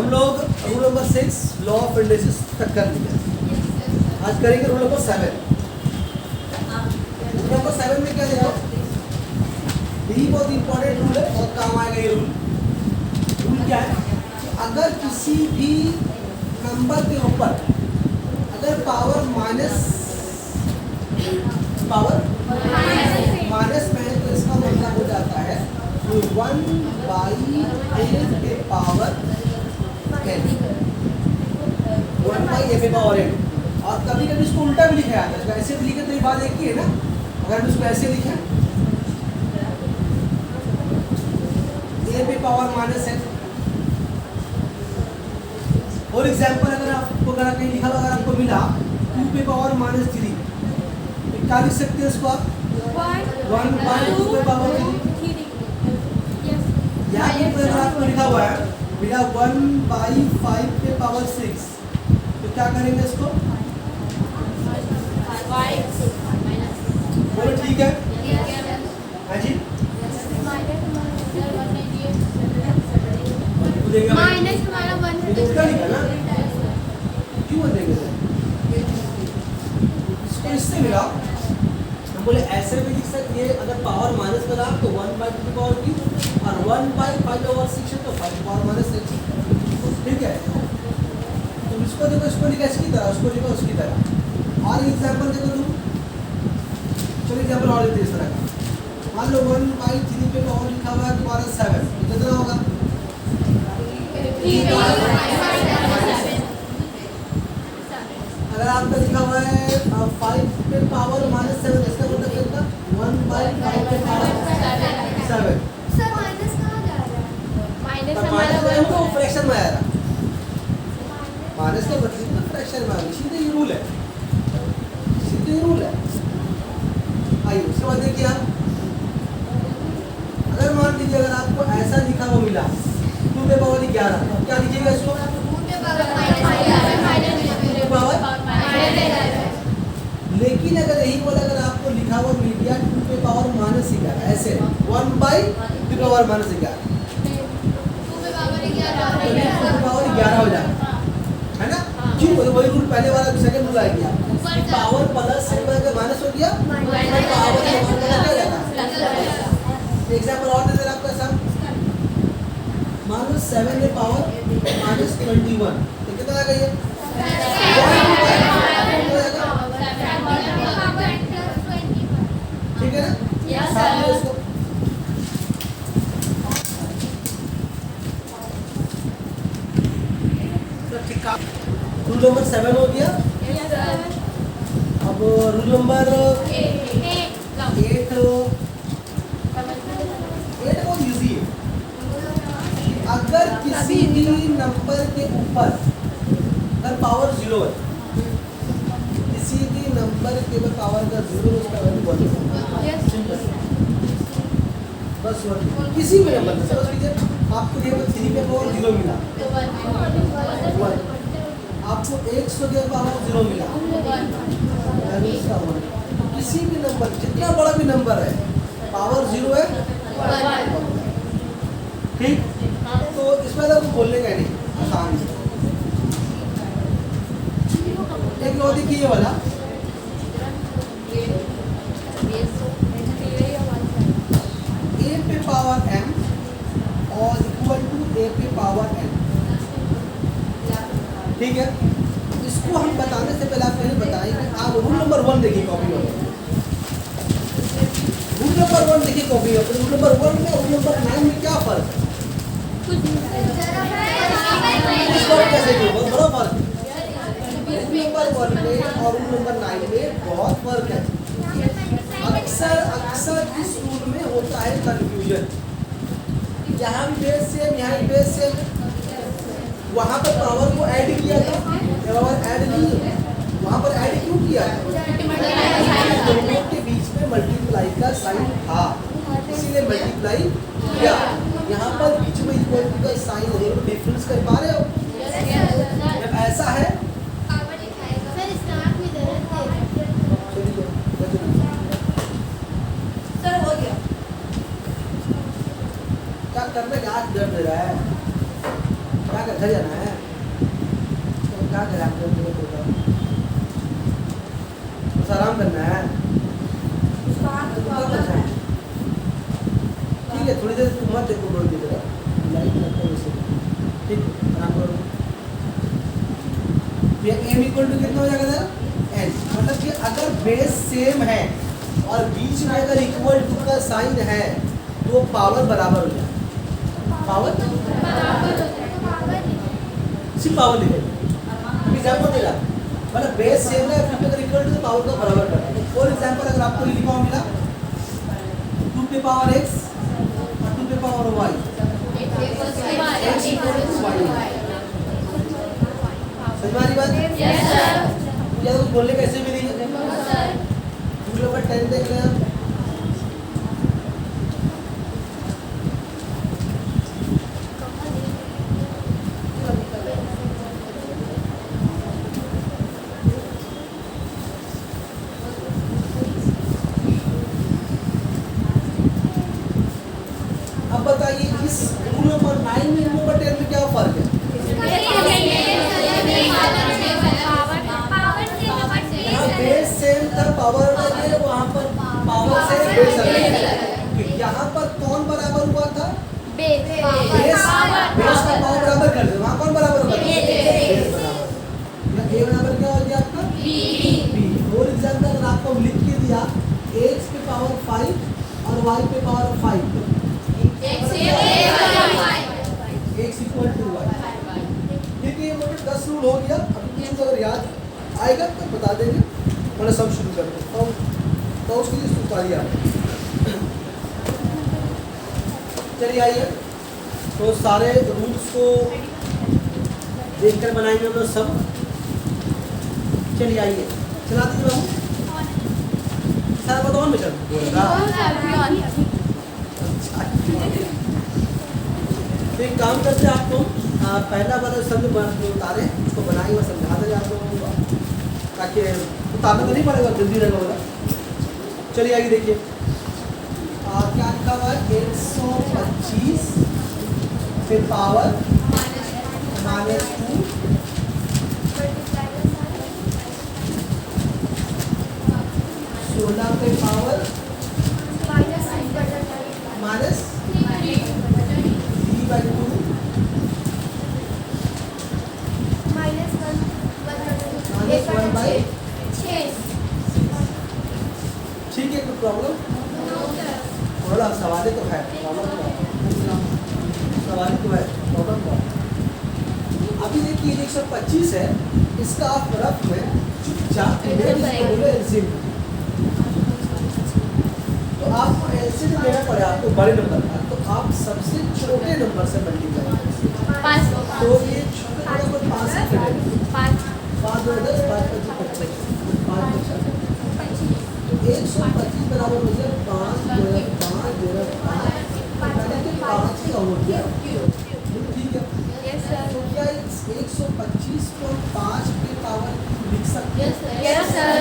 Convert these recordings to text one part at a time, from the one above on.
हम लोग rule number 6 law of indices तक कर लिया। आज करेंगे रूल नंबर 7। रूल नंबर 7 में क्या देखो, यही बहुत इंपॉर्टेंट रूल है और काम आएगा ये रूल। रूल क्या है कि अगर किसी भी नंबर के ऊपर अगर पावर माइनस में है तो इसका मतलब हो जाता है 1/8 के पावर 10, 1/8 के पावर 8। और कभी कभी इसको उल्टा भी लिखा जाता है, इसको ऐसे भी लिखे तो ये बात एक ही है ना। अगर हम इसको ऐसे लिखें a पे पावर -n, फॉर एग्जाम्पल अगर आपको कहीं लिखा हुआ अगर आपको मिला 2 पे पावर -3, तो क्या लिख सकते हैं इसको आप 1/2 पे पावर 3। या अगर आपको लिखा हुआ है मिला 1/5 पे पावर 6, तो क्या करेंगे इसको? बोलो ठीक है। हाँ जी, माइनस हमारा 1 है तो उसका लिखा ना, क्यों बनेगा इसको इससे मिला। हम बोले ऐसे भी लिख सकते हैं, अगर पावर माइनस में रहा तो 1/2 की पावर की और 1/5/6 है तो 5/6। ठीक है, तो इसको देखो, इसको लिखा इसकी तरह, उसको लिखा उसकी तरह। और एग्जाम्पल देखो तुम, चलो एग्जाम्पल और देते इस तरह का। मान लो 1/3 पे पावर लिखा हुआ है तुम्हारा 7, कितना होगा? अगर आपका लिखा हुआ है 5 पे पावर -7, इसका मतलब कितना? 1/5 पे पावर 7। सर माइनस कहाँ जा रहा है? माइनस तो हमारा माइनस 1 तो फ्रैक्शन में आएगा, माइनस का मतलब तो फ्रैक्शन में आएगा। सीधे ये रूल है, सीधे ये रूल है। आइए उसके बाद देखिए आप, अगर मान लीजिए अगर आपको ऐसा लिखा हुआ मिला 2 पे पावर 11, तो क्या लिखिएगा इसको? 2 पे पावर लेकिन अगर यही बोला अगर आपको लिखा हुआ मिल गया 2 पे पावर -11, ऐसे 1/2 पावर -11, तो पावर 11 हो जाएगा, है ना? क्यों? वही रूल पहले वाला सेकंड रूल आ गया, पावर प्लस से माइनस हो गया, पावर एग्जाम्पल और दे दे आपका सब। मान लो 7 पे पावर -21, तो कितना आ गया ये? ठीक है ना? साथ में इसको रूल नंबर 7 हो गया। अब रूल नंबर 8 बहुत इजी है। अगर किसी भी नंबर के ऊपर अगर पावर 0 है, किसी भी नंबर के ऊपर पावर का 0 उसका वैल्यू 1 है। बस 1, किसी भी नंबर से समझ लीजिए आपको ये 3 पे पावर 0 मिला, 1। आपको 100 के पावर 0 मिला, किसी भी नंबर जितना बड़ा भी नंबर है पावर 0 है, ठीक। तो इसमें तो बोलने का नहीं, आसान है। एक लो देखिए ये वाला, a पे पावर m और इक्वल टू a पे पावर n, ठीक है। इसको हम बताने से पहले आप पहले बताएं कि आप रूल नंबर 1 देखिए कॉपी में, रूल नंबर 1 देखिए कॉपी में। रूल नंबर 1 में और रूल नंबर 9 में क्या फर्क है? इस फर्क कैसे नहीं? बहुत बड़ा फर्क है। रूल नंबर 1 में और रूल नंबर 9 में बहुत फर्क है। अक्सर इस रूल में होता है कंफ्यूजन, यहाँ भी बेस सेम, यहाँ भी बेस सेम, वहाँ पर पावर को ऐड किया था, पावर ऐड नहीं, वहाँ पर ऐड क्यों किया? दोनों के बीच में मल्टीप्लाई का साइन था, इसीलिए मल्टीप्लाई किया। यहाँ पर बीच में इक्वल टू का साइन है, डिफरेंस कर पा रहे हो? जब ऐसा है क्या करने का हाथ दर्द दे रहा है, क्या कर घर जाना है तो क्या करें आप लोग को बस आराम करना है ठीक है थोड़ी देर मत देखो बोल की तरह लाइट लगता है वैसे ठीक आराम करो ये m इक्वल टू कितना हो जाएगा सर n मतलब कि अगर बेस सेम है और बीच में अगर इक्वल टू का साइन है तो पावर बराबर हो जाए पावर सिर्फ पावर लिखेंगे एग्जाम्पल दे रहा मतलब बेस सेम है फिर अगर इक्वल टू तो पावर का बराबर करना है फॉर एग्जांपल अगर आपको लिखा हुआ मिला 2 पे पावर x और 2 पे power y x equal to y समझ में आ रही बात यस सर मुझे तो बोलने कैसे मिलेंगे सर रूल नंबर 10 देख लें आप अब बताइए इस रूल नंबर 9 में रूल नंबर 10 में क्या फर्क है यहाँ बेस सेम था पावर अलग है वहाँ पर पावर से बेस अलग है यहाँ पर कौन बराबर हुआ था बेस बेस का पावर बराबर कर दे वहाँ कौन बराबर होगा बेस बराबर ये a बराबर क्या हो गया आपका b फॉर एग्जांपल अगर आपको लिख के दिया x पे पावर 5 और y पे power 5 x equal to y ठीक है ये मतलब 10 रूल हो गया अभी कुछ अगर याद आएगा तो बता देंगे मैंने सब शुरू कर दो तो उसके लिए सुपारी आप चलिए आइए तो सारे रूल्स को देखकर बनाएंगे हम लोग सब चलिए आइए चला दीजिए बाबू सारा बताओ में चल तो एक काम करते हैं आपको पहला वाला शब्द उतारे उसको बनाएंगे और समझा देंगे आप लोगों को ताकि उतारना तो नहीं पड़ेगा जल्दी रहेगा होगा चलिए आगे देखिए क्या लिखा हुआ है 125 पे पावर -2 16 पे पावर माइनस 3/2 ठीक है कोई प्रॉब्लम थोड़ा सवाल तो है सवाल तो है प्रॉब्लम अभी देखिए 125 है इसका आप रफ में चुपचाप तो आपको एलसीएम देना पड़े आपको बड़े नंबर का तो आप सबसे छोटे नंबर से मल्टीप्लाई तो ये छोटे नंबर 5 से करेंगे 5 और 10 5 125 बराबर हो गया 5 5 का हो गया ठीक है तो क्या 125 को 5 के पावर लिख सकते हैं यस सर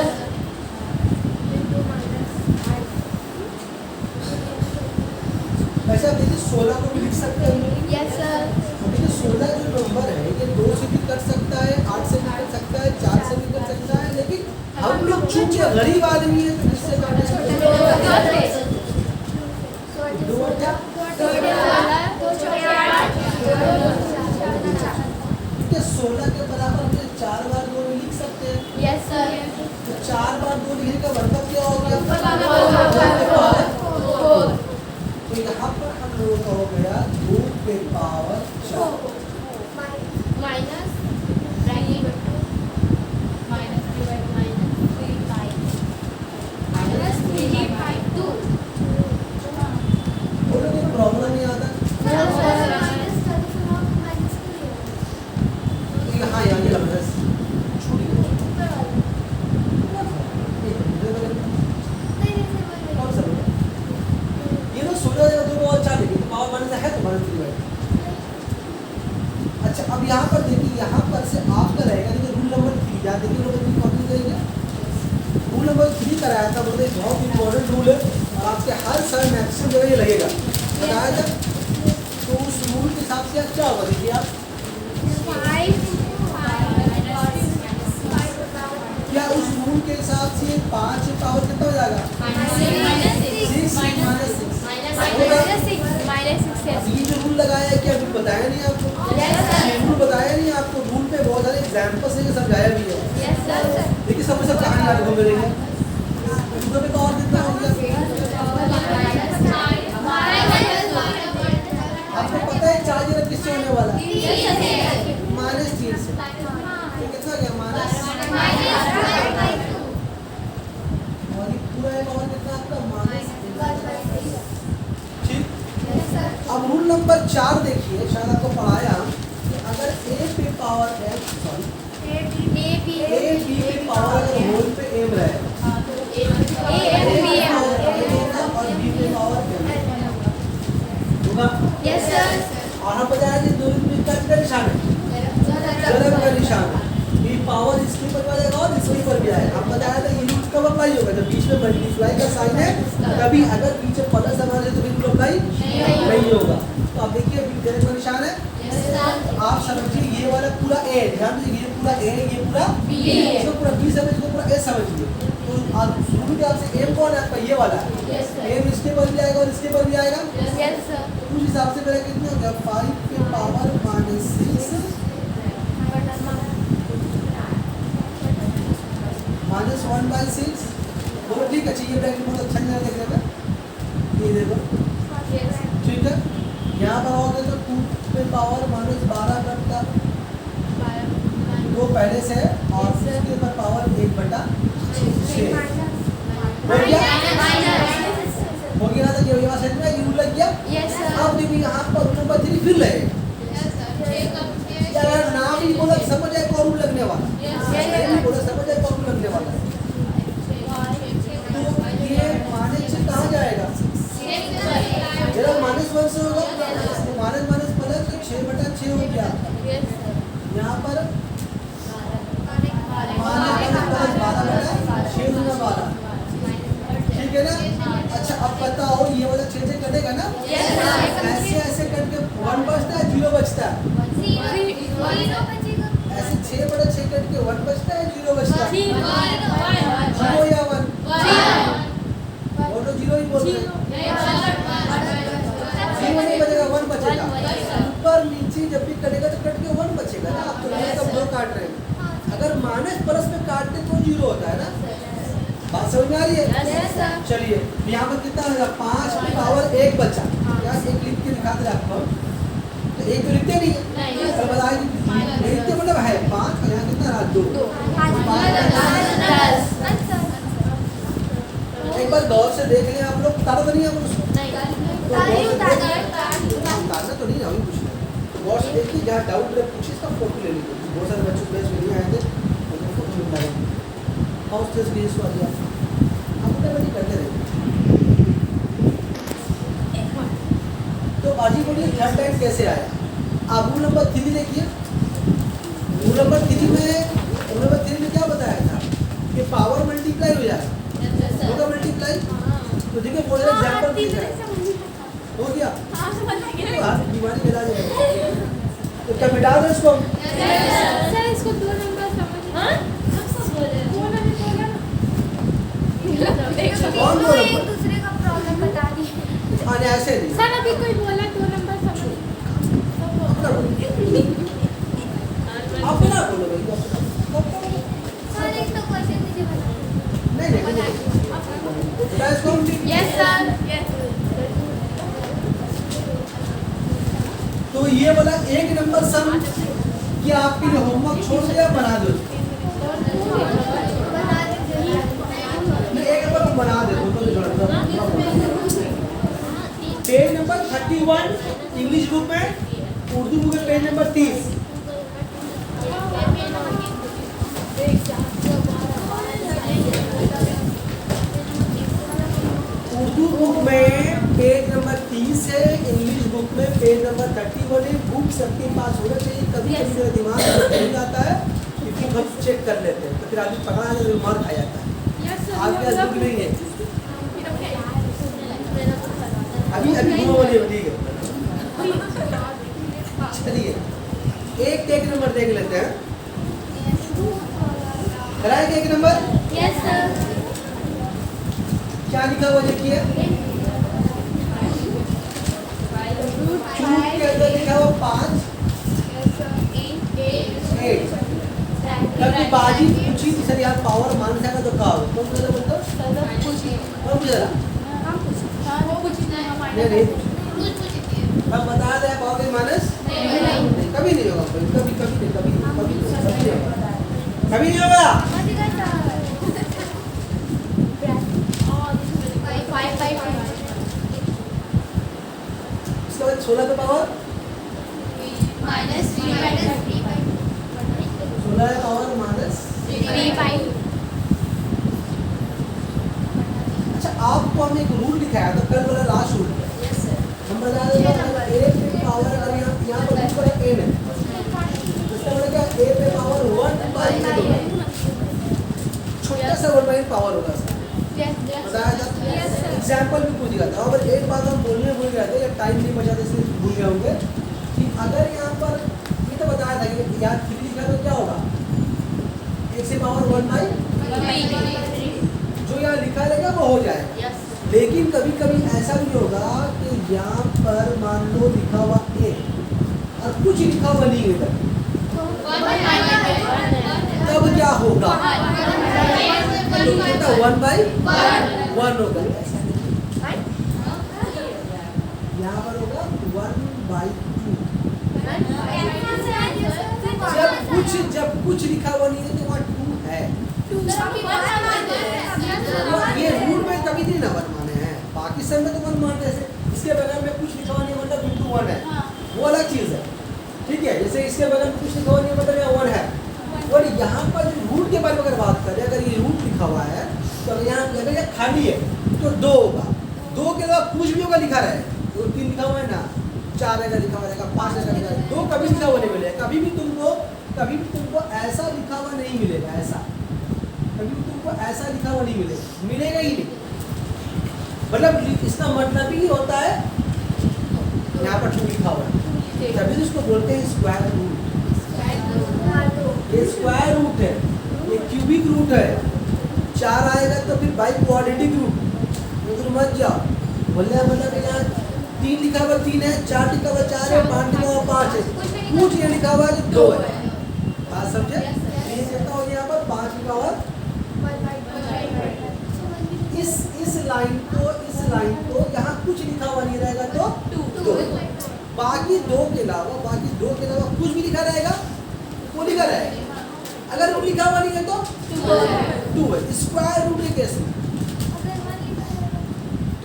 वैसे आप देखिए 16 को भी लिख सकते हैं यस सर देखिए 16 जो नंबर है ये 2 से भी कर सकता है 8 से भी कर सकता है 4 से भी कर सकता है लेकिन हम लोग चूंकि गरीब आदमी है तो इससे क्या 16 के बराबर हम 4 बार 2 लिख सकते हैं यस सर तो 4 बार 2 लिखने का मतलब क्या हो गया तो यहाँ पर हम लोगों का हो गया 2 पे पावर 4 माइनस प्रॉब्लम नहीं आता हाँ यहाँ ये लग ये तो 16 2 और 4 देखिए पावर माइनस है तो माइनस 3 अच्छा अब यहाँ पर देखिए यहाँ पर से आपका रहेगा देखिए रूल नंबर 3 याद देखिए रूल नंबर 3 कॉपी करेंगे रूल नंबर 3 कराया था मतलब बहुत इंपॉर्टेंट रूल है और आपके हर साल मैक्सिमम जगह ये लगेगा बताया था तो उस रूल के हिसाब से क्या होगा देखिए आप रूल के हिसाब से 5 पावर कितना हो जाएगा? 6 माइनस 6। अब ये जो रूल लगाया है क्या अभी बताया नहीं आपको? ये रूल बताया नहीं आपको। रूल पे बहुत सारे एग्जाम्पल से समझाया भी है। देखिए सब कहानी याद हो मेरे लिए। दूसरे पे पावर कितना हो गया? आपको पता है चार्ज किससे होने वाला है? -3 से। तो कितना गया? माइनस। और ये पूरा है पावर कितना आपका? -3। ठीक। अब रूल नंबर 4 देखिए, शायद आपको पढ़ाया कि अगर a पे power m sorry a b पे पावर अगर होल पे m रहे और b पे पावर m होगा। और हम बताया कि दोनों में क्या निशान है? जरब का निशान है। ये पावर इसके ऊपर भी आएगा और इसके ऊपर भी आएगा। हम बताया था ये रूल कब अप्लाई होगा? जब बीच में मल्टीप्लाई का साइन है तभी। अगर पीछे प्लस हमारे तो बिल्कुल अप्लाई नहीं होगा। तो आप देखिए अभी जरब का निशान है। आप समझिए ये वाला पूरा ए, ध्यान दीजिए ये पूरा ए, ये पूरा बी, इसको पूरा बी समझिए, पूरा ए समझिए। तो आप शुरू में आपसे एम कौन है आपका? ये वाला एम इसके पर भी आएगा और इसके पर भी आएगा। उस हिसाब से मेरा कितना हो गया? 5 पे पावर -6 -1/6। बोलो ठीक है। चाहिए ब्रैकेट बहुत अच्छा नहीं देखने में। ये देखो ठीक है। यहाँ पर आओगे तो 2 पे पावर -12 वो पहले से है और इसके ऊपर पावर 1/6 हो गया। हो गया तो ये वाला सेट में रूल लग गया। अब देखिए यहाँ पर नंबर 3 फिर लगेगा। यार नाम ही बोला समझ जाए कौन रूल लगने वाला। नहीं बोला समझ जाए कौन रूल लगने वाला। तो ये -6 कहाँ जाएगा? जरा -1 से होगा तो माइनस प्लस 6/6 हो गया। यहाँ पर -12 ठीक है ना। अच्छा अब बताओ ये वाला 6 से कटेगा ना? ऐसे करके 1 बचता है 0 बचता है? ऐसे 6/6 कट के 1 बचता है 0 बचता है? 0 या 1? बोलो 0 ही बोलते हैं। 0 नहीं बचेगा 1 बचेगा। ऊपर नीचे जब भी कटेगा तो कट के 1 बचेगा ना। आप तो मतलब 2 काट रहे हैं। अगर माइनस प्लस में काटते तो 0 होता है ना। बात समझ में आ रही है? चलिए यहाँ पर कितना होगा? 5 पे पावर 1 बचा। क्या एक लिख के दिखाते हैं आपको? तो एक तो लिखते नहीं है। और बताइए लिखते मतलब है 5 और यहाँ कितना रहा? 2। एक बार गौर से देख लें आप लोग। तारा तो नहीं है उसको? तारना तो नहीं है अभी कुछ नहीं। तो गौर से देखिए जहाँ डाउट है पूछिए, इसका फोटो ले लीजिए। बहुत सारे बच्चों बेस में नहीं आए थे उनको फोटो मिलता है। और स्ट्रेस भी इसको आ गया। आप नहीं करते रहे। तो आजी बोलिए थर्ड टाइम कैसे आया? आप रूल नंबर 3 देखिए। रूल नंबर 3 में क्या बताया था कि पावर मल्टीप्लाई हो जाए होगा मल्टीप्लाई। तो देखिए फॉर एग्जांपल हो गया तो आप बीमारी मिला जाएगा। तो क्या मिटा दो इसको? इसको 2 नंबर समझ। कौन 2 नंबर? दूसरे का प्रॉब्लम बता दी। ऐसे नहीं सर अभी कोई बोला 2 नंबर समझ। अपना बोलो भाई। सर एक तो क्वेश्चन मुझे बता। नहीं इसको यस सर। तो ये वाला 1 नंबर सम कि आपके लिए होमवर्क छोड़ दिया बना दो। एक नंबर बना दे पेज नंबर 31 इंग्लिश बुक में। उर्दू बुक में पेज नंबर 30। उर्दू बुक में पेज नंबर 30 है। इंग्लिश बुक में पेज नंबर 31 है। बुक सबके पास होना चाहिए। कभी कभी मेरा दिमाग नहीं आता है कि बुक हम चेक कर लेते हैं तो फिर आदमी पकड़ा जाता है, मार खा जाता है। आपके पास बुक नहीं है? अभी घूमो बोलिए ठीक है। चलिए एक नंबर देख लेते हैं। कराएंगे 1 नंबर। Yes, sir. क्या लिखा हुआ देखिए, क्यूब के अंदर लिखा हुआ 5 8। कभी बाजी पूछी थी सर यार पावर मान जाएगा तो क्या होगा, कौन बोला मतलब कौन पूछा था? नहीं हम बता दें पावर के माइनस कभी नहीं होगा, कभी कभी नहीं, कभी नहीं होगा। इसके बाद 16 का पावर 16 का पावर माइनस। अच्छा आपको हमने एक रूल दिखाया था कल वाला लास्ट रूल, हम बता देते हैं a पे पावर अगर यहाँ पर ऊपर n है इसका मतलब क्या a पे पावर 1/n छोटा सा 1/n पावर होगा इसका, बताया था एग्जाम्पल भी पूछ दिया था। और एक बात हम बोलने भूल गए थे, टाइम नहीं बचा था इसलिए भूल गए होंगे कि अगर यहाँ पर ये तो बताया था कि यहाँ 3 लिखा तो क्या होगा, 1 से पावर 1/, जो यहाँ लिखा रहेगा वो हो जाएगा। लेकिन कभी कभी ऐसा भी होगा कि यहाँ पर मान लो लिखा हुआ a और कुछ लिखा हुआ नहीं है, तब क्या होगा, 1/1 होगा। यहाँ पर होगा 1/2। जब कुछ लिखा हुआ नहीं है तो वहाँ 2 है। ये रूल में कभी नहीं ना 1 माने हैं, बाकी सब में तो 1 मानते हैं। इसके बगल में कुछ लिखा हुआ नहीं मतलब बिल्कुल 1 है, वो अलग चीज़ है, ठीक है। जैसे इसके बगल में कुछ लिखा हुआ नहीं मतलब यहाँ 1 है। और यहाँ पर जो रूट के बारे में अगर बात करें, अगर ये रूट लिखा हुआ है तो अगर यहाँ खाली है तो 2 होगा, 2 के अलावा कुछ भी होगा लिखा रहे, 2 3 लिखा हुआ है ना, 4 रहेगा लिखा हुआ रहेगा, 5 रहेगा लिखा है, 2 कभी लिखा हुआ नहीं मिलेगा, कभी भी तुमको ऐसा लिखा हुआ नहीं मिलेगा, ऐसा कभी भी तुमको ऐसा लिखा हुआ नहीं मिलेगा, मिलेगा ही नहीं। मतलब इसका मतलब ही होता है यहाँ पर 2 लिखा हुआ है, तभी इसको बोलते हैं स्क्वायर रूट। ये स्क्वायर रूट है, ये क्यूबिक रूट है। 4 आएगा तो फिर बाई क्वाड्रेटिक रूट, उधर मत जाओ, बोलने मतलब यहाँ 3 लिखा हुआ 3 है, 4 लिखा हुआ 4 है, 5 लिखा हुआ 5 है, कुछ ये लिखा हुआ है 2 है। बात समझे? ये कहता हूँ यहाँ पर 5 लिखा हुआ, इस लाइन को यहाँ कुछ लिखा हुआ नहीं रहेगा तो 2, बाकी 2 के अलावा कुछ भी लिखा रहेगा वो लिखा रहेगा। अगर वो लिखा हुआ नहीं है तो 2 है। स्क्वायर रूट है कैसे,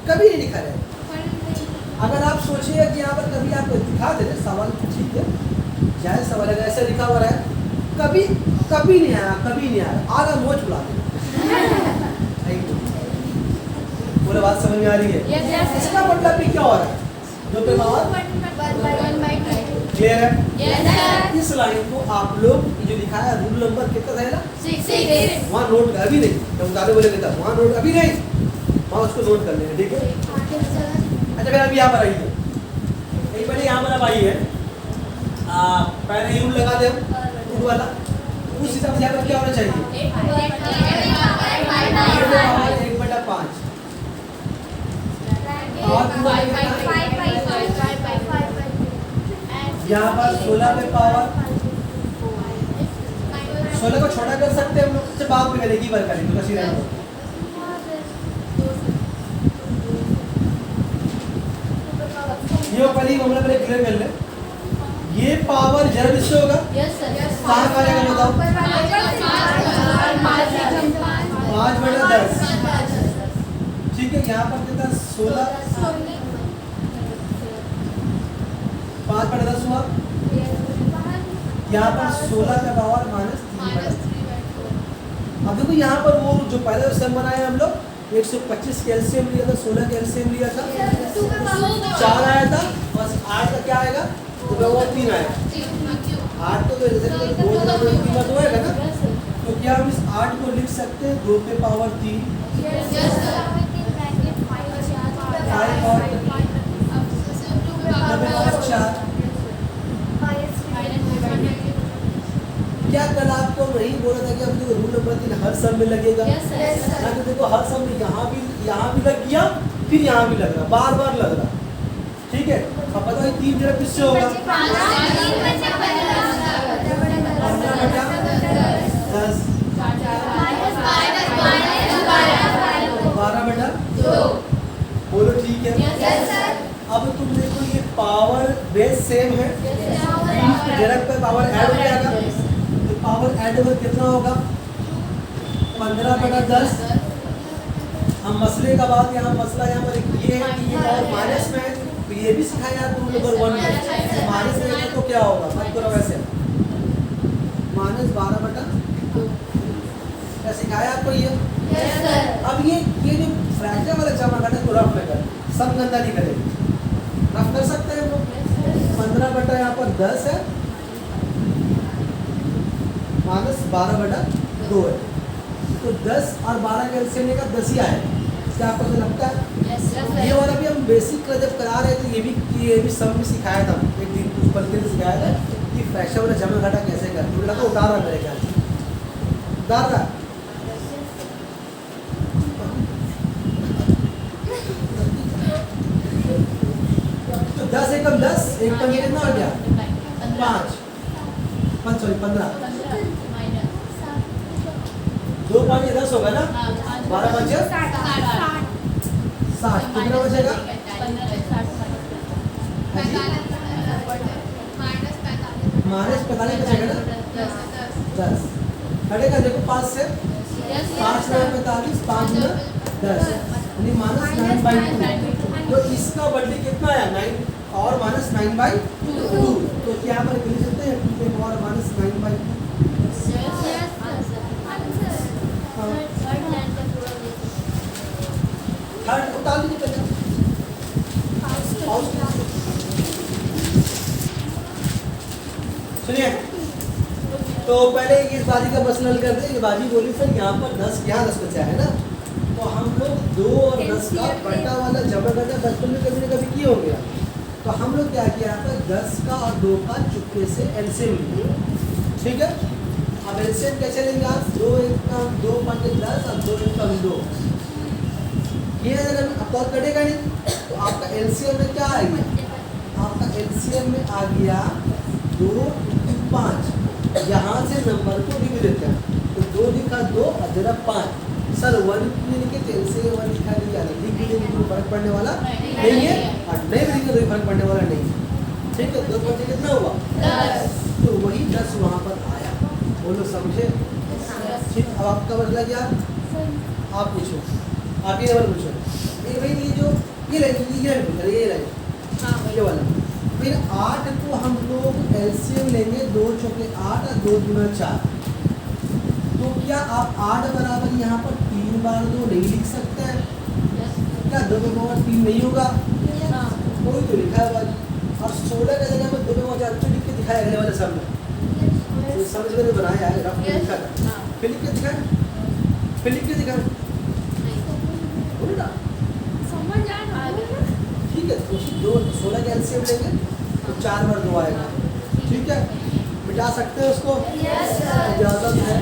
कभी नहीं लिखा रहेगा। अगर आप सोचिए कि यहाँ पर कभी आपको दिखा दे रहे सवाल, ठीक है जाए सवाल अगर ऐसा लिखा हुआ है कभी नहीं आया आधा मोच बुला दे पूरा बात समझ में आ रही है? इसका मतलब भी क्या हो रहा है, 2 पे पावर क्लियर है? इस लाइन को आप लोग जो लिखा है रूल नंबर कितना था ना 6 वहाँ नोट अभी नहीं, जब दादे बोले था वहाँ नोट अभी नहीं, वहाँ उसको नोट कर लेना, ठीक है। अच्छा फिर अभी यहाँ पर आइए, एक बार यहाँ पर अब आइए, पहले यूं लगा दे रूल वाला, उस हिसाब से यहाँ पर क्या होना चाहिए 1/5 यहाँ पर 16 पे पावर 16 को छोटा कर सकते हैं हम लोग, से बात में करेगी बार करेंगे तो सीधा ये पहले हम लोग क्लियर कर ले। ये पावर जब इससे होगा कहाँ का आएगा बताओ 5/10, ठीक है। यहाँ पर कितना 16 5/10 हुआ, यहाँ पर 16 का पावर -3/10। अब देखो यहाँ पर वो जो पहले सम बनाया हम लोग 125 कैल्शियम लिया था, 16 कैल्शियम लिया था, 4 आया था, बस 8 का क्या आएगा तो वो 3 आएगा। 8 तो जैसे दो कीमत होएगा ना, तो क्या हम इस 8 को लिख सकते हैं 2 पे पावर 3 क्या कल आपको नहीं बोला था कि हम जो रूल नंबर 3 हर सब में लगेगा। Yes, sir. ना तो देखो हर सब में यहाँ भी लग गया, फिर यहाँ भी लग रहा, बार बार लग रहा। ठीक है, अब बताओ 3 जरा किससे होगा? 15 बटा 10, 12 बटा 2। बोलो ठीक है। अब तुम देखो ये पावर बेस सेम है, जरक पे पावर ऐड हो जाएगा, तो पावर ऐड होकर कितना होगा? 15 बटा 10। हम मसले का बात यहाँ मसला यहाँ पर ये है कि ये पावर माइनस में है, तो ये भी सिखाया तुम नंबर 1 में माइनस में है, तो क्या होगा? मत करो वैसे, -12 बटा 2 क्या सिखाया आपको ये? अब ये जो फ्रैक्चर वाला जमा करना है तो रफ में कर, सब गंदा नहीं करेंगे, रफ कर सकते हैं हम लोग। 15 बटा यहाँ पर 10 है, -12 बटा 2 है, तो 10 और 12 का एलसीएम लेकर 10 ही आएगा। क्या आपको तो लगता है? ये वाला भी हम बेसिक का जब करा रहे थे, ये भी सब में सिखाया था, एक दिन कुछ पढ़ते सिखाया था कि फ्रैक्चर वाला जमा घटा कैसे करते। मुझे लगा उतार रहा मेरे ख्याल से, उतार रहा। तो 10 एकम 10, एक कम कितना हो गया? 15। 2 5 10 होगा ना, 12 5 60, कितना बचेगा? -45 बचेगा ना, 10 कटेगा। देखो 5 से 5 में 45, 5 में 10 यानी -9/2। तो इसका वैल्यू कितना आया? 9 और -9/2। तो क्या पर लिख सकते हैं 2 और -9/2? थर्ड उतार लीजिए पहले। सुनिए, तो पहले इस बाजी का मसला हल करते हैं। ये बाजी बोली सर यहाँ पर 10, यहाँ 10 बचा है ना, तो हम लोग 2 और 10 का बटा वाला जमा करना बचपन में कभी न कभी किए होंगे। तो हम लोग क्या किया यहाँ पर 10 का और 2 का चुपके से एलसीएम लिए। ठीक है, अब एलसीएम कैसे लेंगे आप? 2 एकम 2 5 10 और 2 एकम 2। ये अगर अब तो कटेगा नहीं, तो आपका एलसीएम में क्या आएगा? आपका एलसीएम में आ गया 2 5। यहाँ से नंबर को लिख देते हैं, तो 2 लिखा 2 और जरा 5। सर 1 लिखे तो एलसीएम 1 लिखा नहीं जाना, लिख भी देंगे कोई फर्क पड़ने वाला नहीं है, और नहीं भी लिखे कोई फर्क पड़ने वाला नहीं है। ठीक है, 2 5 कितना हुआ? 10। तो वही 10 वहाँ पर आया। बोलो समझे? ठीक, अब आपका मतलब क्या? आप पूछो, आप ये नंबर पूछो। ये भाई ये जो ये वाला। फिर 8 को हम लोग एलसीएम लेंगे, 2 चौके 8 और 2 दूना 4। तो क्या आप 8 बराबर यहाँ पर 3 बार 2 नहीं लिख सकते हैं? क्या 2 में 3 नहीं होगा? कोई तो लिखा है बाजी। और 16 का जगह में 2 में 4 तो लिख के दिखाया अगले वाले सब में, तो समझ में बनाया है, रफ में लिखा था। फिर लिख के दिखाए, फिर लिख के दिखाए, ठीक है। तो 16 का एलसीएम लेंगे तो 4 बार 2 आएगा। ठीक है, मिटा सकते हैं उसको? इजाजत है।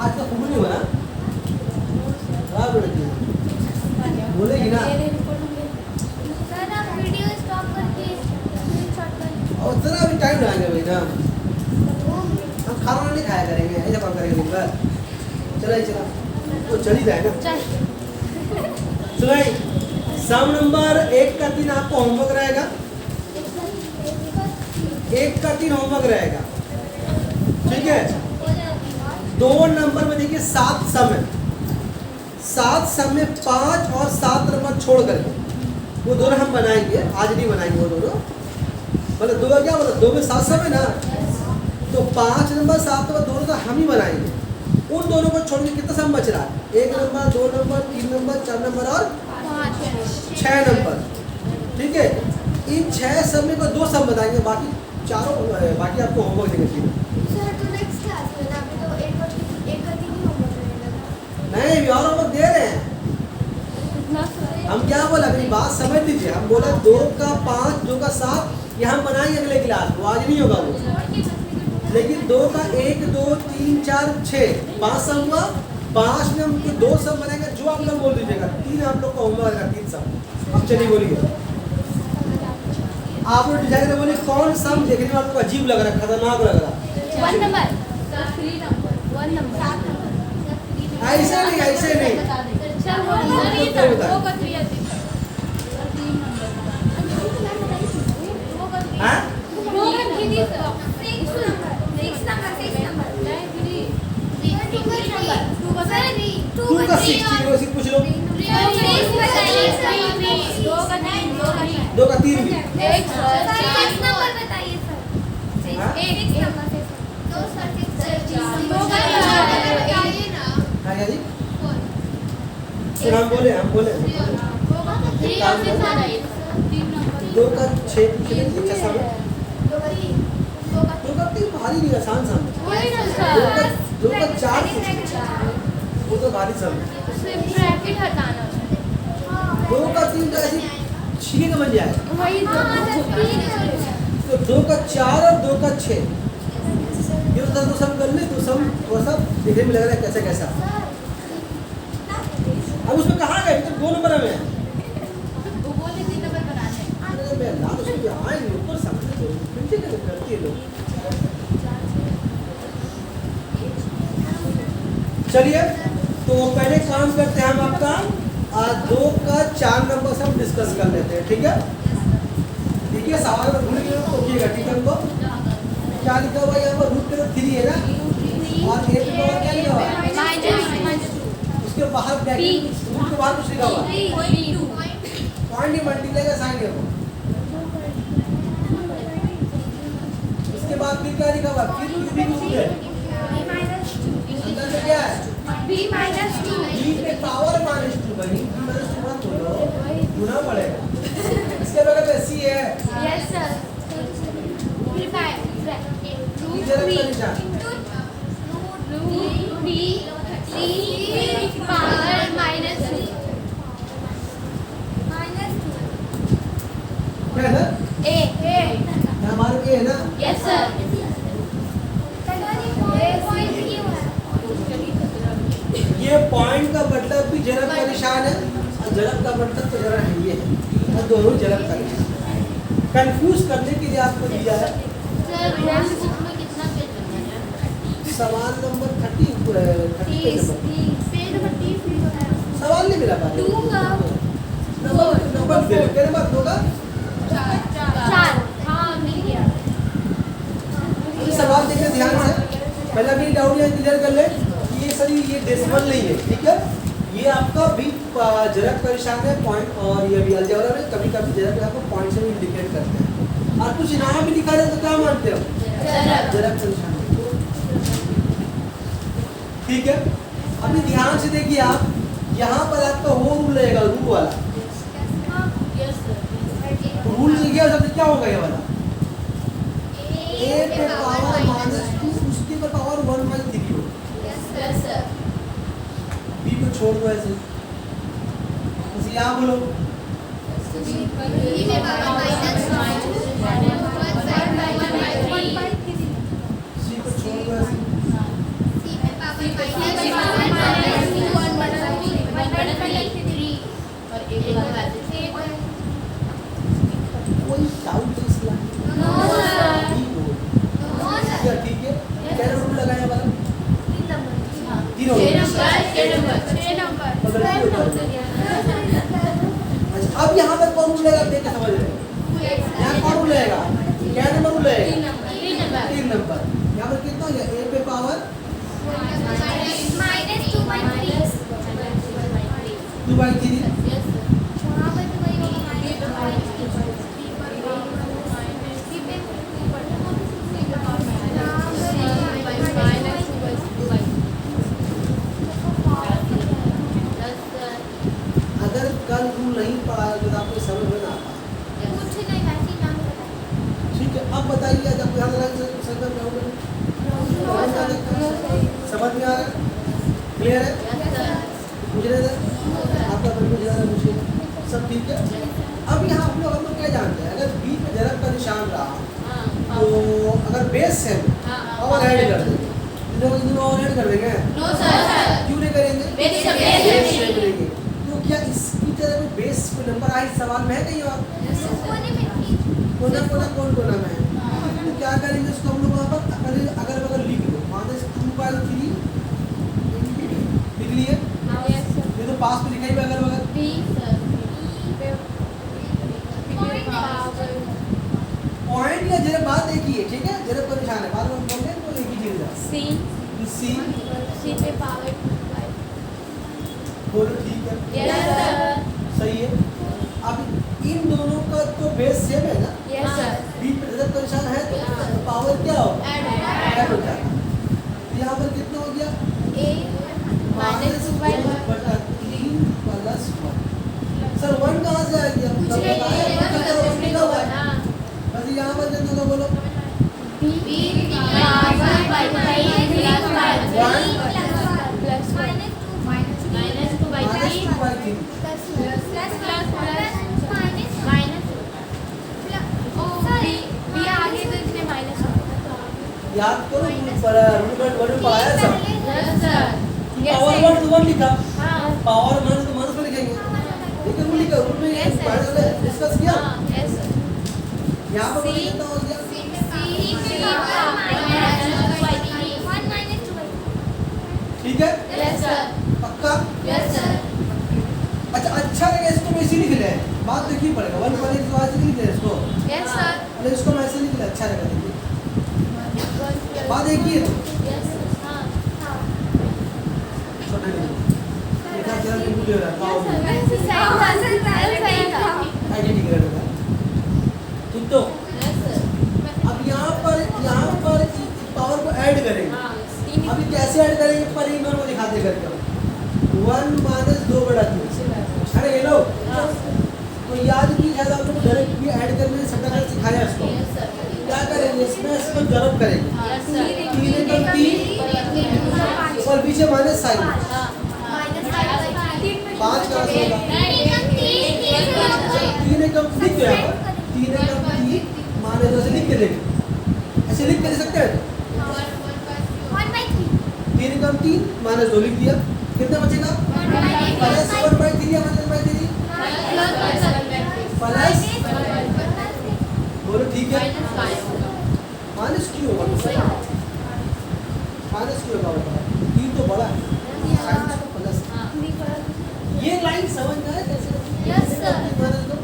आज का खूब नहीं हो रहा, बोलेगी ना। और जरा अभी टाइम लगाएंगे भाई ना, हम खाना नहीं खाया करेंगे, ऐसा काम करेंगे दिन भर। चला तो चल ही जाएगा। सुनाई, सम नंबर 1 का 3 आपको होमवर्क रहेगा, 1 का 3 होमवर्क रहेगा। ठीक है, 2 नंबर में देखिए 7 सम है, 7 सम में 5 और 7 नंबर छोड़ करके वो दोनों हम बनाएंगे, आज नहीं बनाएंगे वो दोनों। मतलब 2 का क्या मतलब 2 में 7 सम है ना, तो 5 नंबर 7 नंबर दोनों का हम ही बनाएंगे। उन दोनों को छोड़ के कितना सम बच रहा है? 1 नंबर 2 नंबर 3 नंबर 4 नंबर और 6 नंबर। ठीक है, इन 6 सम में को 2 सम बताएंगे, बाकी चारों बाकी आपको होमवर्क देंगे। नहीं, और होमवर्क दे रहे हैं। क्या बोला, मेरी बात समझ लीजिए। हम बोला 2 का 5, 2 का 7, यहाँ बनाएंगे अगले क्लास, वो आज नहीं होगा वो। लेकिन 2 का 1, 2, 3, 4, 6, 5 सम हुआ। 5 में हम 2 सम बनेंगे, जो आप लोग बोल दीजिएगा। 3 आप लोग का होमवर्क है, 3 सम। अब चलिए बोलिए, आप लोग डिजाइन में बोलिए कौन सम देखने में आपको अजीब लग रहा है, खतरनाक लग रहा है? 1 नंबर 3 नंबर 1 नंबर ऐसे नहीं, ऐसे नहीं। सर वो बताइए। हाँ? 2 का 6, ठीक पूछ लो। 2 का 3 भी। हाँ क्या जी? फिर हम बोले 2 का 6 पूछ ले, अच्छा सम है। 2 का 3 भारी नहीं, आसान सम है। 2 का 4 वो तो भारी सम है। 2 का 3 तो ऐसी छीन बन जाए। तो 2 का 4 और 2 का 6 ये तो सम कर ले, तो सम थोड़ा सा देखने में लग रहा है कैसा कैसा। अब उसमें कहाँ गए, तो 2 नंबर में मैं ला तो उसमें आएंगे ऊपर समझे, तो फिर करती है लोग। चलिए तो पहले काम करते हैं हम आपका 2 का 4 नंबर से हम डिस्कस कर लेते हैं, ठीक है? ठीक है, सवाल में भूल गए तो ओकेगा, ठीक है? हमको क्या लिखा हुआ है यहाँ पर, रूट के 3 है ना, और ए के पावर क्या लिखा हुआ है, उसके बाहर ब्रैकेट, रूट के बाहर कुछ लिखा हुआ है, पॉइंट ही मल्टीप्लाई का साइन है वो। इसके बाद फिर क्या लिखा हुआ है, फिर भी कुछ है अंदर में क्या है, b पे पावर -2 बनी, b -2 मत बोलो, गुना पड़ेगा। इसके बगल में c है, इधर का निशान क्या है ना, हमारे ये है ना। ये पॉइंट का मतलब भी जरब का निशान है, और जरब का मतलब तो जरा है ये है, और दोनों जरब का निशान। कंफ्यूज करने के लिए आपको दिया है सवाल नंबर 30 सवाल नहीं मिला पाया, नंबर दे क्या नंबर होगा 4। हाँ मिल गया। सवाल देखिए ध्यान से, पहला भी डाउट यहाँ क्लियर कर ले कि ये सही, ये डेसिमल नहीं है, ठीक है? ये आपका भी जरब का निशान है पॉइंट, और ये भी अलजेब्रा में कभी कभी जरब को आपको पॉइंट से भी इंडिकेट करते हैं, और कुछ यहाँ भी लिखा जाए तो क्या मानते हो, जरब का निशान, ठीक है? अभी ध्यान से देखिए आप, यहाँ पर आपका वो रूल रहेगा, रूल वाला रूल लिखिए, सबसे क्या होगा ये वाला, a पे पावर -2 उसके पर पावर 1/3 हो, b को छोड़ दो ऐसे, बस यहाँ बोलो c को छोड़ दो ऐसे, कोई डाउट इसला ठीक है? क्या रूल लगाया वाला 3 हो गया। अच्छा, अब यहाँ पर कौन रूल लगेगा, देख के समझ रहे हैं, यहाँ कौन रूल लगेगा, क्या नंबर रूल लगेगा, 3 नंबर। यहाँ पर कितना हो गया, a पे पावर 2/3, अगर कल रूल नहीं पढ़ा तो आपको समझ में ना आता, ठीक है? अब बताइए जब ध्यान लगा समझ में आ रहा है, क्लियर है? पूछ रहे थे आपका मुझे सब ठीक है। अब यहाँ हम लोग क्या जानते हैं, अगर बी पे जरब का निशान रहा तो अगर बेस सेम पावर ऐड कर देंगे, दोनों और ऐड कर देंगे, नो सर, क्यों नहीं करेंगे? बेस सेम बेस सेम रहेंगे। तो क्या इसकी तरह कोई बेस कोई नंबर आए सवाल में है कहीं और? कोने में थी। कोना कौन कोना में है? तो क्या करेंगे उसको हम लोग वहाँ पर अगर बगल लिख लो, -2/3 लिख लिए, ये तो पास में लिखा ही अगर बगल। पॉइंट या जरा बात एक ही है, ठीक है, जरा का निशान है, बाद में हम बोलते हैं तो एक ही चीज है। सी पे पावर बोलो ठीक है, यस सर, सही है। अब इन दोनों का तो बेस सेम है ना, यस सर, बी पे जरा का निशान है तो पावर क्या होगा? ऐड हो जाएगा। यहाँ पर कितना हो गया? -2/1 बटा 3 प्लस 1। सर 1 कहाँ से आ गया? कुछ तब नहीं बताया, है, बस इधर और लिखा हुआ है। हाँ, बस यहाँ पर कितना होगा बोलो? -2/3 याद करो, रूट पढ़ाया था, पावर 1 to 1 लिखा, पावर माइनस तो माइनस में लिखेंगे, लेकिन रूट लिखा, रूट में डिस्कस किया। यहाँ पर कितना हो गया? ठीक है, पक्का? अच्छा लगे इसको मैं इसी लिख ले, बात देखिए पड़ेगा, 1 वाले तो आज लिख ले इसको, अरे इसको मैं ऐसे लिख ले, अच्छा लगा देखिए, बात देखिए तो छोटा लिखा जरा बिल्कुल ले रहा था, आईडेंटिटी कर रहा ठीक। तो अब यहाँ पर पावर को ऐड करेंगे, अभी कैसे ऐड करेंगे पर इन दोनों को दिखाते करके 1 - 2/3। अरे ये लो, तो याद की शायद आप लोग डायरेक्ट भी ऐड करने सटा सिखाया इसको, क्या करेंगे इसमें इसको जरब करेंगे, 3 एकम 3 और पीछे माइनस साइन 5 का होगा, 3 एकम लिख दो यहाँ पर, 3 एकम 3 -2 से लिख के देंगे, ऐसे लिख के दे सकते हैं। 3 एकम 3 -2 लिख दिया, कितना बचेगा? प्लस 1/3 या -1/3 प्लस, बोलो ठीक है, माइनस क्यों होगा? माइनस क्यों होगा बताओ? 3 तो बड़ा है, साइन इसको प्लस, ये लाइन समझ में आया कैसे? Yes, sir. -2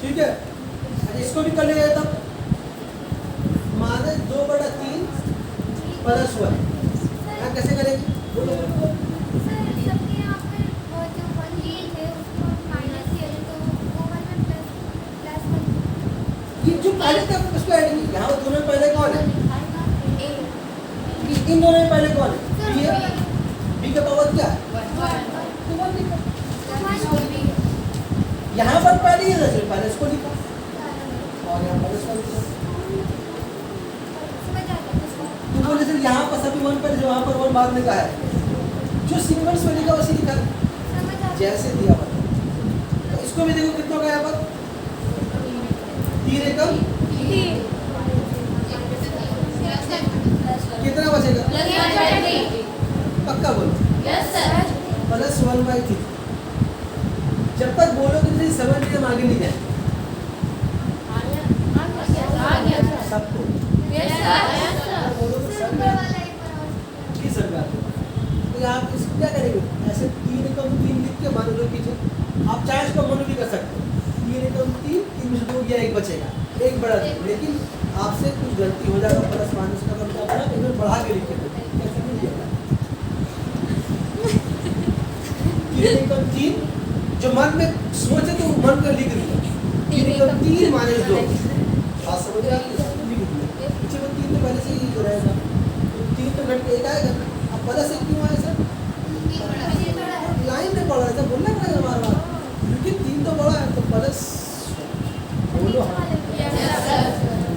ठीक है। अच्छा इसको भी कर लेंगे तब, -2/3 प्लस 1 यहाँ कैसे करेंगे? बोलो बोलो। ये जो पहले थे उसको ऐड नहीं, यहाँ दोनों में पहले कौन है? इन दोनों में पहले कौन है? बी है, बी का पावर क्या है? तो 1 लिखो, यहाँ पर पहले ही है, पहले इसको लिखो और यहाँ पर इसको लिखो। तो बोले सर यहाँ पर सभी 1 पहले, वहाँ पर 1 बाद में का है, जो सीक्वेंस में लिखा वैसे लिखा जैसे दिया हुआ। तो इसको भी देखो कितना होगा यहाँ पर, 3 एकम कितना बचेगा? पक्का बोलो, प्लस 1/3। जब तक बोलोगे नहीं समझ नहीं, हम आगे नहीं जाए सबको, बोलोगे सब की सरकार। तो आप इसको क्या करेंगे, ऐसे 3 एकम 3 लिख के मान लो पीछे, आप चाहे इसको मनो भी कर सकते हो, 3 एकम 3 में से 2 गया 1 बचेगा, 1 बढ़ा दो, लेकिन आपसे कुछ गलती हो जाएगा, प्लस माइनस का मतलब अपना इन्हें बढ़ा के लिखे थे, कैसे नहीं लिया 3 एकम 3 जो मन में सोचे तो मन का लिख दिया, 3 एकम 3 -2 बात समझ आ गई, लिख दिया, पीछे में 3 तो पहले से ही रहेगा, 3 तो घट के 1 आएगा, अब प्लस 1 क्यों आया सर? लाइन में पड़ा था, बोलना पड़ेगा हमारा बात, क्योंकि 3 तो बड़ा है तो प्लस बोलो। हाँ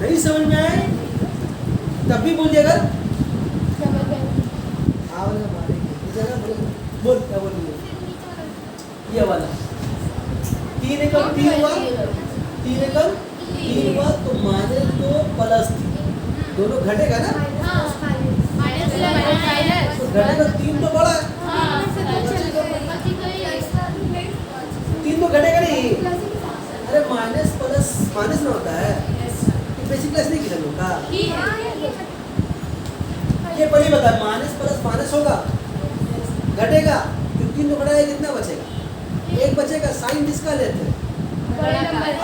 नहीं समझ में आए तब भी बोलिएगा, हाँ बोले हमारे जगह बोल क्या बोलिए, ये वाला 3 3 एकम 3 हुआ, 3 एकम 3 हुआ तो -2 + 3 दोनों घटेगा ना, तो घटेगा 3 तो बड़ा है, 3 तो घटेगा नहीं। अरे माइनस प्लस माइनस में होता है, बेसिक क्लास नहीं किया लोग का, ये पहले बता, माइनस प्लस माइनस होगा, घटेगा, तो 3 तो घटाएगा, कितना बचेगा, 1 बचेगा। साइन किसका लेते हैं,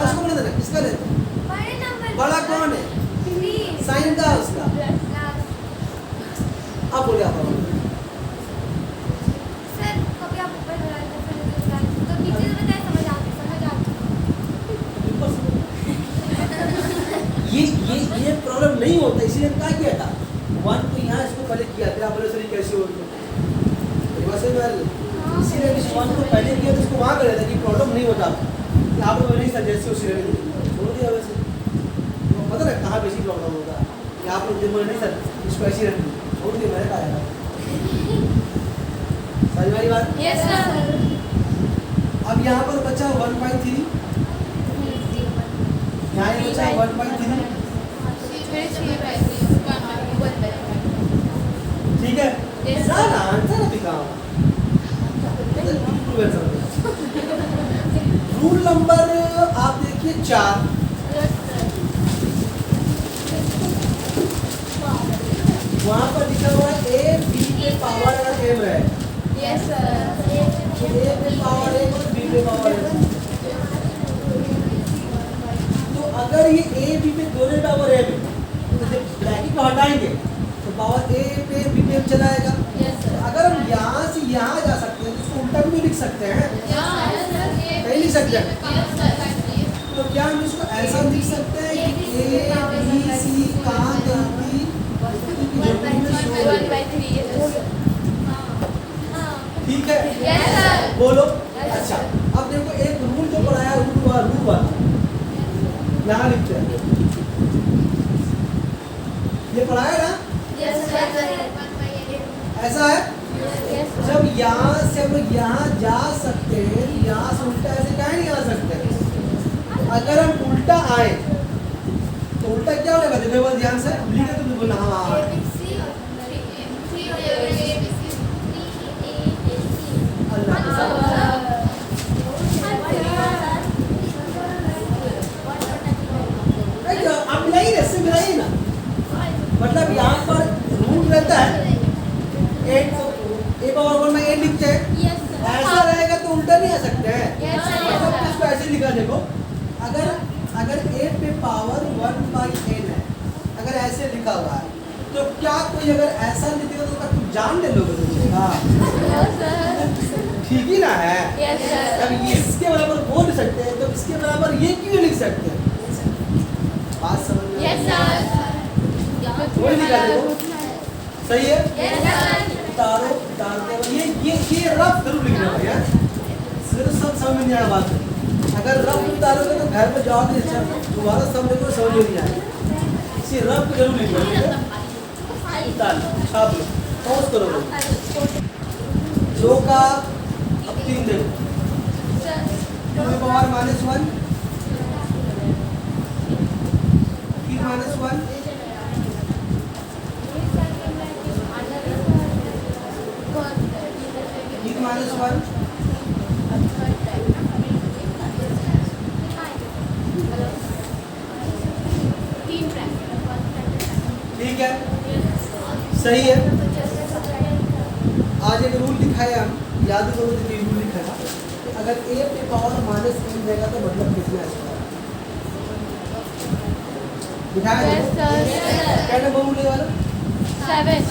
उसको बोल देना किसका लेते हैं, बड़ा कौन है, साइन का उसका। अब बोलिए आप ये प्रॉब्लम नहीं होता, इसीलिए क्या किया था, 1 तो यहाँ इसको पहले किया, फिर आप बोले सर कैसे हो, इसीलिए 1 को पहले किया तो इसको वहाँ कर देता कि प्रॉब्लम नहीं होता। आप लोग नहीं सर जैसे उसी छोड़ दिया, वैसे तो पता ना कहाँ बेसी प्रॉब्लम होगा, कि आप लोग दिन नहीं सर इसको ऐसी रख छोड़ दिया, मैंने कहा यार समझ वाली बात। अब यहाँ पर बचा 1/3, यहाँ ये बचा 1/3, ठीक है, ना आंसर अभी कहाँ, रूल नंबर आप देखिए 4, वहाँ पर लिखा हुआ है a b पे पावर अगर m है, तो a पे पावर m और b पे पावर m, तो अगर ये a b पे दोनों पावर m है, तो जब ब्रैकेट को हटाएंगे तो पावर a पे b पे m चला आएगा। तो अगर हम यहाँ से यहाँ जा सकते हैं तो उसको उल्टा भी लिख सकते हैं, नहीं लिख सकते हैं, तो क्या हम इसको ऐसा लिख सकते हैं कि a b c कहाँ गई, ठीक है, बोलो। अच्छा अब देखो एक रूल जो पढ़ाया, रूल वाला यहाँ लिखते हैं, ये पढ़ाया ना, ऐसा है, जब यहाँ से हम लोग यहाँ जा सकते हैं, यहाँ से उल्टा ऐसे कहीं नहीं आ सकते। अगर हम उल्टा आए तो उल्टा क्या होगा, देखो ध्यान से लिखे तो बोलना, हाँ आप मिलाइए, इससे मिलाइए ना, मतलब यहाँ पर रूट रहता है 8, a पावर 1 में 8 लिखते हैं, ऐसा रहेगा तो उल्टा नहीं आ सकते हैं, मतलब इसको ऐसे लिखा, देखो अगर 8 पे पावर 1/n है, अगर ऐसे लिखा हुआ है, तो क्या कोई अगर ऐसा लिखेगा तो तुम जान ले लोगे, ठीक ही ना है। अब इसके बराबर बोल सकते हैं, तो इसके बराबर ये क्यों लिख सकते हैं, बात समझ में वही लिखा, देखो सही है, उतारो उतारते ये रफ जरूर लिखना भैया, सिर्फ सब समझ में नहीं आया बात। अगर रफ उतारोगे तो घर में जाओगे दोबारा समझ को समझ में नहीं आएगा, इसी रफ को जरूर लिखना, उतार छाप लो, पॉज करो, 2 का अब 3 देखो, 2 पावर -1, 3 -1, -1, ठीक है, सही है। आज एक रूल दिखाया हम, याद करो रूल लिखा था, अगर a पे पावर -n देगा तो मतलब कितना है, दिखाया क्या नंबर रूल वाला, 7।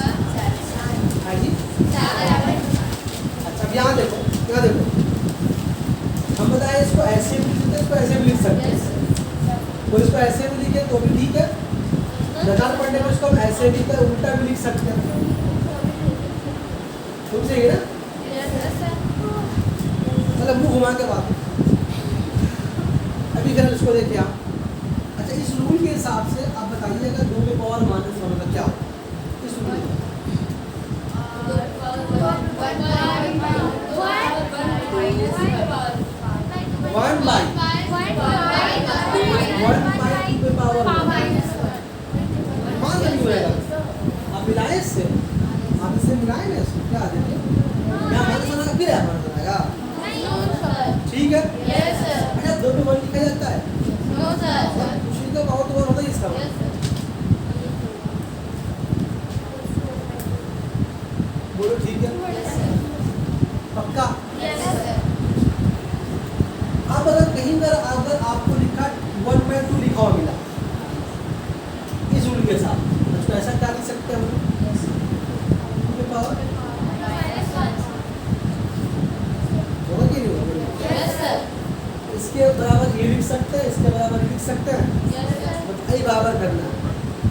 हाँ जी, अच्छा अब यहाँ देखो, हम बताएं इसको ऐसे भी लिखते हैं, इसको ऐसे भी लिख सकते हैं, तो इसको ऐसे भी लिखे तो भी ठीक है, लगातार पढ़ने में इसको हम ऐसे भी कर उल्टा भी लिख सकते हैं, तुम सही है ना, मतलब मुंह घुमा के बात। अभी जरा इसको देखिए आप, अच्छा इस रूल के हिसाब से आप बताइएगा 2 पे पावर -1 का क्या हो, इस रूल में 1/, रहेगा आप मिलाएं इससे आप इससे मिलाएं ना इसको क्या आ जाएगा यहाँ माइनस वन फिर यहाँ माइनस वन आएगा ठीक है Yes, sir. अच्छा 2 पे 1 लिखा जाता है No, sir. क्वेश्चन का पावर तो 1 होता ही इसका Yes, sir. बोलो ठीक है Yes, sir. पक्का Yes, sir. अब अगर आपको लिखा 1/2 लिखा हुआ मिला इस रूल के साथ तो ऐसा क्या लिख सकते हैं हम लोग के पावर Minus one. होगा कि नहीं होगा Yes, sir. इसके बराबर ये लिख सकते हैं इसके बराबर ये लिख सकते हैं Yes, sir. बट यही बराबर करना है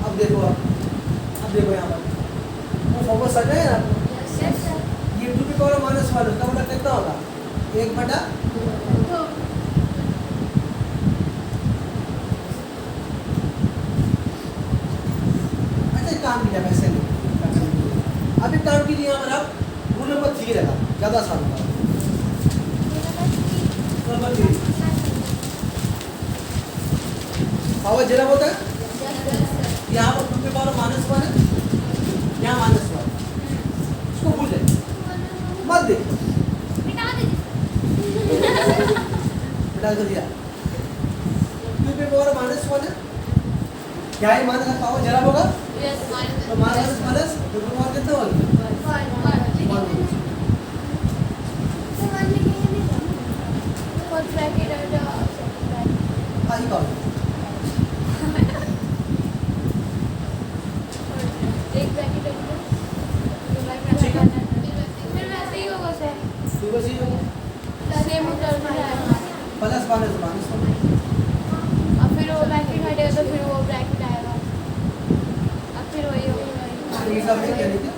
अब देखो यहाँ पर वो फोकस आ गया ना आपको Yes, sir. ये 2 की पावर -1 उसका मतलब कितना होगा 1/2 अच्छा एक काम किया वैसे नहीं अब एक काम कीजिए यहाँ पर आप रूल नंबर 3 लगा ज़्यादा आसान होगा नंबर 3 पावर जरा होता है Yes, sir. यहाँ पर 2 की पावर -1 है यहाँ -1 उसको भूल जाए मत देखो मिटा दीजिए बता दो दिया 2 की पावर -1 है क्या है माइनस पावर जरा होगा Yes, minus तो माइनस 2 की पावर कितना होगा one. 1 तो 1 लिखेंगे नहीं First bracket and second bracket. I power एक bracket and दो bracket ठीक है। लगाना है। फिर वैसे ही होगा sir. तो बस ये होगा Same उत्तर में आएगा. प्लस माइनस माइनस अब फिर वो bracket हटेगा तो फिर वो bracket आएगा. अब फिर वही होगा. ये सब नहीं क्या लिखे